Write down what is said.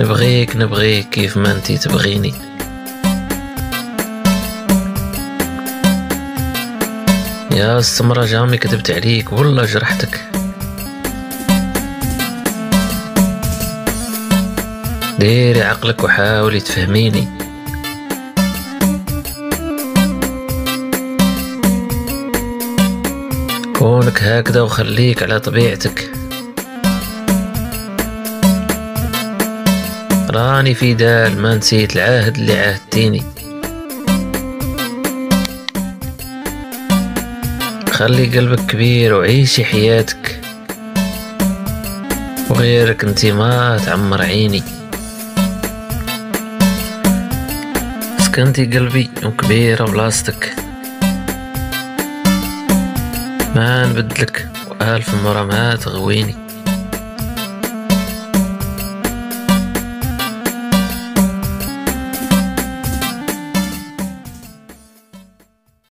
نبغيك كيف ما انتي تبغيني. يا السمرة جامي كذبت عليك والله جرحتك. ديري عقلك وحاولي تفهميني. كونك هكذا وخليك على طبيعتك. راني في دال ما نسيت العهد اللي عاهدتيني. خلي قلبك كبير وعيشي حياتك، وغيرك انتي ما تعمر عيني. سكنتي قلبي وكبيرة بلاصتك، ما نبدلك وألف مرة ما تغويني.